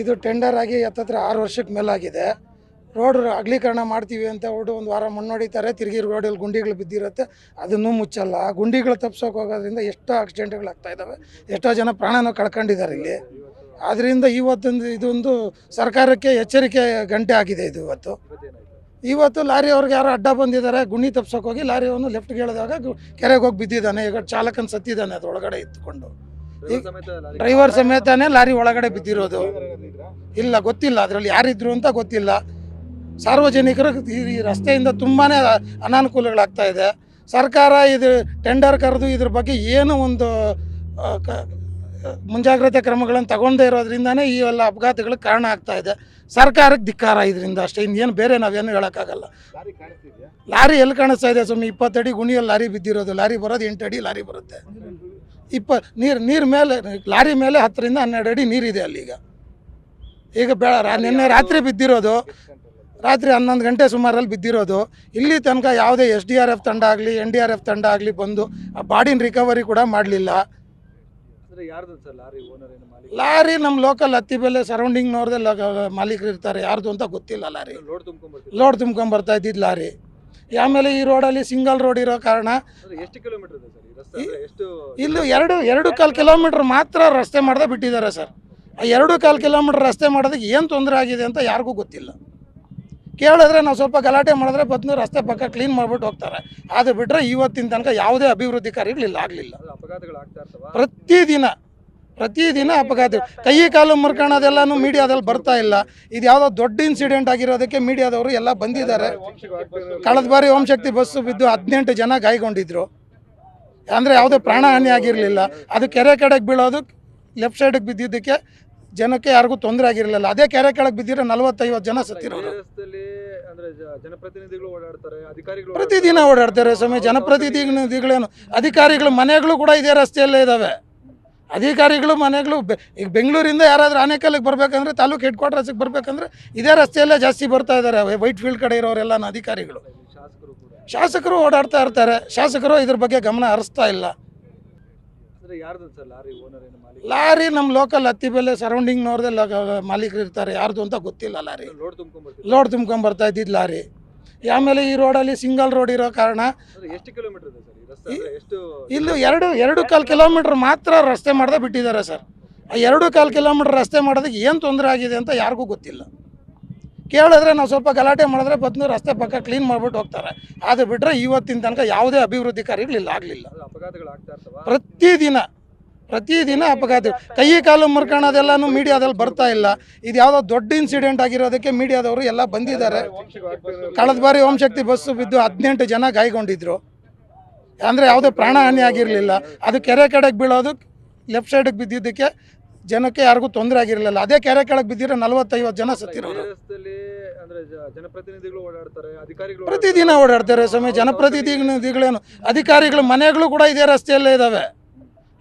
ಇದು ಟೆಂಡರ್ ಆಗಿ ಹತ್ತತ್ರ 6 ವರ್ಷಕ್ಕೆ ಮೇಲಾಗಿದೆ. ರೋಡ್ ಅಗಲೀಕರಣ ಮಾಡ್ತೀವಿ ಅಂತ ಹೊರಟು ಒಂದು ವಾರ ಮಣ್ಣು ಹೊಡಿತಾರೆ, ತಿರುಗಿ ರೋಡಲ್ಲಿ ಗುಂಡಿಗಳು ಬಿದ್ದಿರುತ್ತೆ, ಅದನ್ನೂ ಮುಚ್ಚಲ್ಲ. ಆ ಗುಂಡಿಗಳು ತಪ್ಪಿಸೋಕೆ ಹೋಗೋದ್ರಿಂದ ಎಷ್ಟೋ ಆಕ್ಸಿಡೆಂಟ್ಗಳಾಗ್ತಾ ಇದ್ದಾವೆ, ಎಷ್ಟೋ ಜನ ಪ್ರಾಣನೂ ಕಳ್ಕೊಂಡಿದ್ದಾರೆ ಇಲ್ಲಿ. ಆದ್ದರಿಂದ ಇವತ್ತೊಂದು ಇದೊಂದು ಸರ್ಕಾರಕ್ಕೆ ಎಚ್ಚರಿಕೆ ಗಂಟೆ ಆಗಿದೆ. ಇದು ಇವತ್ತು ಲಾರಿ ಅವ್ರಿಗೆ ಯಾರೋ ಅಡ್ಡ ಬಂದಿದ್ದಾರೆ, ಗುಂಡಿ ತಪ್ಸೋಕೆ ಹೋಗಿ ಲಾರಿ ಅವನು ಲೆಫ್ಟ್ಗೆ ಹೇಳಿದಾಗ ಕೆರೆಗೆ ಹೋಗಿ ಬಿದ್ದಿದ್ದಾನೆ. ಈಗ ಚಾಲಕನ ಸತ್ತಿದ್ದಾನೆ ಅದು ಒಳಗಡೆ ಇತ್ಕೊಂಡು. ಡ್ರೈವರ್ ಸಮೇತನೇ ಲಾರಿ ಒಳಗಡೆ ಬಿದ್ದಿರೋದು. ಇಲ್ಲ, ಗೊತ್ತಿಲ್ಲ ಅದರಲ್ಲಿ ಯಾರಿದ್ರು ಅಂತ ಗೊತ್ತಿಲ್ಲ. ಸಾರ್ವಜನಿಕರು ಈ ರಸ್ತೆಯಿಂದ ತುಂಬಾ ಅನಾನುಕೂಲಗಳಾಗ್ತಾ ಇದೆ. ಸರ್ಕಾರ ಇದು ಟೆಂಡರ್ ಕರೆದು ಇದ್ರ ಬಗ್ಗೆ ಏನು ಒಂದು ಮುಂಜಾಗ್ರತೆ ಕ್ರಮಗಳನ್ನು ತಗೊಳ್ಳದೇ ಇರೋದ್ರಿಂದನೇ ಈ ಎಲ್ಲ ಅಪಘಾತಗಳಿಗೆ ಕಾರಣ ಆಗ್ತಾ ಇದೆ. ಸರ್ಕಾರಕ್ಕೆ ಧಿಕ್ಕಾರ ಇದರಿಂದ ಅಷ್ಟೇ, ಇನ್ನೇನು ಬೇರೆ ನಾವೇನು ಹೇಳೋಕ್ಕಾಗಲ್ಲ. ಲಾರಿ ಎಲ್ಲಿ ಕಾಣಿಸ್ತಾ ಇದೆ ಸ್ವಾಮಿ? 20 ಅಡಿ ಗುಣಿಯಲ್ಲಿ ಲಾರಿ ಬಿದ್ದಿರೋದು. ಲಾರಿ ಬರೋದು 8 ಅಡಿ ಲಾರಿ ಬರುತ್ತೆ. ನೀರು ಮೇಲೆ ಲಾರಿ ಮೇಲೆ 10 ರಿಂದ 12 ಅಡಿ ನೀರಿದೆ ಅಲ್ಲಿಗ. ಈಗ ನಿನ್ನೆ ರಾತ್ರಿ ಬಿದ್ದಿರೋದು, ರಾತ್ರಿ 11 ಗಂಟೆ ಸುಮಾರಲ್ಲಿ ಬಿದ್ದಿರೋದು. ಇಲ್ಲಿ ತನಕ ಯಾವುದೇ SDRF ತಂಡ ಆಗಲಿ NDRF ತಂಡ ಆಗಲಿ ಬಂದು ಆ ಬಾಡಿನ ರಿಕವರಿ ಕೂಡ ಮಾಡಲಿಲ್ಲ. ಲಾರಿ ನಮ್ಮ ಲೋಕಲ್ ಹತ್ತಿಬೆಲೆ ಸರೌಂಡಿಂಗ್ನವ್ರದೇ ಮಾಲೀಕರು ಇರ್ತಾರೆ, ಯಾರ್ದು ಅಂತ ಗೊತ್ತಿಲ್ಲ. ಲಾರಿ ಲೋಡ್ ತುಂಬ್ಕೊಂಬರ್ತಾ ಇದ್ದಿದ್ದು ಲಾರಿ. ಆಮೇಲೆ ಈ ರೋಡಲ್ಲಿ ಸಿಂಗಲ್ ರೋಡ್ ಇರೋ ಕಾರಣ ಇಲ್ಲಿ 2.25 ಕಿಲೋಮೀಟ್ರ್ ಮಾತ್ರ ರಸ್ತೆ ಮಾಡದೆ ಬಿಟ್ಟಿದ್ದಾರೆ ಸರ್. ಆ 2.25 ಕಿಲೋಮೀಟ್ರ್ ರಸ್ತೆ ಮಾಡೋದಕ್ಕೆ ಏನು ತೊಂದರೆ ಆಗಿದೆ ಅಂತ ಯಾರಿಗೂ ಗೊತ್ತಿಲ್ಲ. ಕೇಳಿದ್ರೆ ನಾವು ಸ್ವಲ್ಪ ಗಲಾಟೆ ಮಾಡಿದ್ರೆ ಬಂದು ರಸ್ತೆ ಪಕ್ಕ ಕ್ಲೀನ್ ಮಾಡಿಬಿಟ್ಟು ಹೋಗ್ತಾರೆ. ಅದು ಬಿಟ್ಟರೆ ಇವತ್ತಿನ ತನಕ ಯಾವುದೇ ಅಭಿವೃದ್ಧಿ ಕಾರ್ಯಗಳು ಇಲ್ಲಿ ಆಗಲಿಲ್ಲ. ಪ್ರತಿದಿನ ಅಪಘಾತ, ಕೈ ಕಾಲು ಮುರ್ಕೊಳ್ಳೋದೆಲ್ಲನೂ ಮೀಡಿಯಾದಲ್ಲಿ ಬರ್ತಾ ಇಲ್ಲ. ಇದು ಯಾವುದೋ ದೊಡ್ಡ ಇನ್ಸಿಡೆಂಟ್ ಆಗಿರೋದಕ್ಕೆ ಮೀಡಿಯಾದವರು ಎಲ್ಲ ಬಂದಿದ್ದಾರೆ. ಕಳೆದ ಬಾರಿ ಓಂಶಕ್ತಿ ಬಸ್ಸು ಬಿದ್ದು 18 ಜನ ಗಾಯಗೊಂಡಿದ್ರು. ಅಂದರೆ ಯಾವುದೇ ಪ್ರಾಣಹಾನಿ ಆಗಿರಲಿಲ್ಲ. ಅದು ಕೆರೆ ಕಡೆಗೆ ಬೀಳೋದು ಲೆಫ್ಟ್ ಸೈಡಿಗೆ ಬಿದ್ದಿದ್ದಕ್ಕೆ ಜನಕ್ಕೆ ಯಾರಿಗೂ ತೊಂದರೆ ಆಗಿರಲಿಲ್ಲ. ಅದೇ ಕೆರೆ ಕೆಳಗೆ ಬಿದ್ದಿರೋ 40-50 ಜನ ಸತ್ತಿರೋರು. ಪ್ರತಿದಿನ ಓಡಾಡ್ತಾರೆ ಸ್ವಾಮಿ ಜನಪ್ರತಿನಿಧಿಗಳೇನು. ಅಧಿಕಾರಿಗಳು ಮನೆಗಳು ಕೂಡ ಇದೇ ರಸ್ತೆಯಲ್ಲೇ ಇದ್ದಾವೆ. ಅಧಿಕಾರಿಗಳು ಮನೆಗಳು ಈಗ ಬೆಂಗಳೂರಿಂದ ಯಾರಾದರೂ ಆನೇಕಲ್ಗೆ ಬರಬೇಕಂದ್ರೆ, ತಾಲೂಕು ಹೆಡ್ ಕ್ವಾರ್ಟರ್ಸಿಗೆ ಬರಬೇಕಂದ್ರೆ ಇದೇ ರಸ್ತೆಯಲ್ಲೇ ಜಾಸ್ತಿ ಬರ್ತಾ ಇದ್ದಾರೆ. ವೈಟ್ ಫೀಲ್ಡ್ ಕಡೆ ಇರೋರೆಲ್ಲ ಅಧಿಕಾರಿಗಳು. ಶಾಸಕರು ಓಡಾಡ್ತಾ ಇರ್ತಾರೆ, ಶಾಸಕರು ಇದ್ರ ಬಗ್ಗೆ ಗಮನ ಹರಿಸ್ತಾ ಇಲ್ಲ. ಲಾರಿ ನಮ್ಮ ಲೋಕಲ್ ಹತ್ತಿಬೆಲೆ ಸರೌಂಡಿಂಗ್ನವ್ರದೇ ಮಾಲೀಕರು ಇರ್ತಾರೆ, ಯಾರ್ದು ಅಂತ ಗೊತ್ತಿಲ್ಲ. ಲಾರಿ ಲೋಡ್ ತುಂಬ್ಕೊಂಬರ್ತಾ ಇದ್ದಿದ್ದು ಲಾರಿ. ಆಮೇಲೆ ಈ ರೋಡಲ್ಲಿ ಸಿಂಗಲ್ ರೋಡ್ ಇರೋ ಕಾರಣ ಇಲ್ಲಿ 2.25 ಕಿಲೋಮೀಟ್ರ್ ಮಾತ್ರ ರಸ್ತೆ ಮಾಡದೆ ಬಿಟ್ಟಿದ್ದಾರೆ ಸರ್. ಆ 2.25 ಕಿಲೋಮೀಟ್ರ್ ರಸ್ತೆ ಮಾಡೋದಕ್ಕೆ ಏನು ತೊಂದರೆ ಆಗಿದೆ ಅಂತ ಯಾರಿಗೂ ಗೊತ್ತಿಲ್ಲ. ಕೇಳಿದ್ರೆ ನಾವು ಸ್ವಲ್ಪ ಗಲಾಟೆ ಮಾಡಿದ್ರೆ ಬಂದು ರಸ್ತೆ ಪಕ್ಕ ಕ್ಲೀನ್ ಮಾಡಿಬಿಟ್ಟು ಹೋಗ್ತಾರೆ. ಅದು ಬಿಟ್ಟರೆ ಇವತ್ತಿನ ತನಕ ಯಾವುದೇ ಅಭಿವೃದ್ಧಿ ಕಾರ್ಯಗಳು ಇಲ್ಲಿ ಆಗಲಿಲ್ಲ. ಪ್ರತಿದಿನ ಅಪಘಾತ, ಕೈ ಕಾಲು ಮುರ್ಕೊಳ್ಳೋದೆಲ್ಲನೂ ಮೀಡಿಯಾದಲ್ಲಿ ಬರ್ತಾ ಇಲ್ಲ. ಇದು ಯಾವುದೋ ದೊಡ್ಡ ಇನ್ಸಿಡೆಂಟ್ ಆಗಿರೋದಕ್ಕೆ ಮೀಡಿಯಾದವರು ಎಲ್ಲ ಬಂದಿದ್ದಾರೆ. ಕಳೆದ ಬಾರಿ ಓಂಶಕ್ತಿ ಬಸ್ಸು ಬಿದ್ದು 18 ಜನ ಗಾಯಗೊಂಡಿದ್ರು. ಅಂದರೆ ಯಾವುದೇ ಪ್ರಾಣಹಾನಿ ಆಗಿರಲಿಲ್ಲ. ಅದು ಕೆರೆ ಕಡೆಗೆ ಬೀಳೋದು ಲೆಫ್ಟ್ ಸೈಡಿಗೆ ಬಿದ್ದಿದ್ದಕ್ಕೆ ಜನಕ್ಕೆ ಯಾರಿಗೂ ತೊಂದರೆ ಆಗಿರಲಿಲ್ಲ. ಅದೇ ಕೆರೆ ಕೆಳಗೆ ಬಿದ್ದಿರೋ 40-50 ಜನ ಸತ್ತಿರೋರು. ಪ್ರತಿದಿನ ಓಡಾಡ್ತಾರೆ ಸ್ವಾಮಿ ಜನಪ್ರತಿನಿಧಿಗಳೇನು. ಅಧಿಕಾರಿಗಳು ಮನೆಗಳು ಕೂಡ ಇದೇ ರಸ್ತೆಯಲ್ಲೇ ಇದ್ದಾವೆ.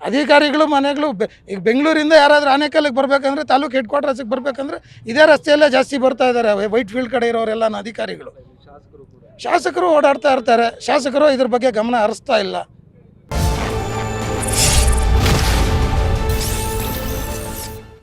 ಅಧಿಕಾರಿಗಳು ಮನೆಗಳು ಈಗ ಬೆಂಗಳೂರಿಂದ ಯಾರಾದರೂ ಆನೇಕಲ್ಗೆ ಬರಬೇಕಂದ್ರೆ, ತಾಲೂಕು ಹೆಡ್ ಕ್ವಾರ್ಟರ್ಸಿಗೆ ಬರಬೇಕಂದ್ರೆ ಇದೇ ರಸ್ತೆಯಲ್ಲೇ ಜಾಸ್ತಿ ಬರ್ತಾ ಇದ್ದಾರೆ. ವೈಟ್ ಫೀಲ್ಡ್ ಕಡೆ ಇರೋರೆಲ್ಲ ಅಧಿಕಾರಿಗಳು. ಶಾಸಕರು ಓಡಾಡ್ತಾ ಇರ್ತಾರೆ, ಶಾಸಕರು ಇದ್ರ ಬಗ್ಗೆ ಗಮನ ಹರಿಸ್ತಾ ಇಲ್ಲ.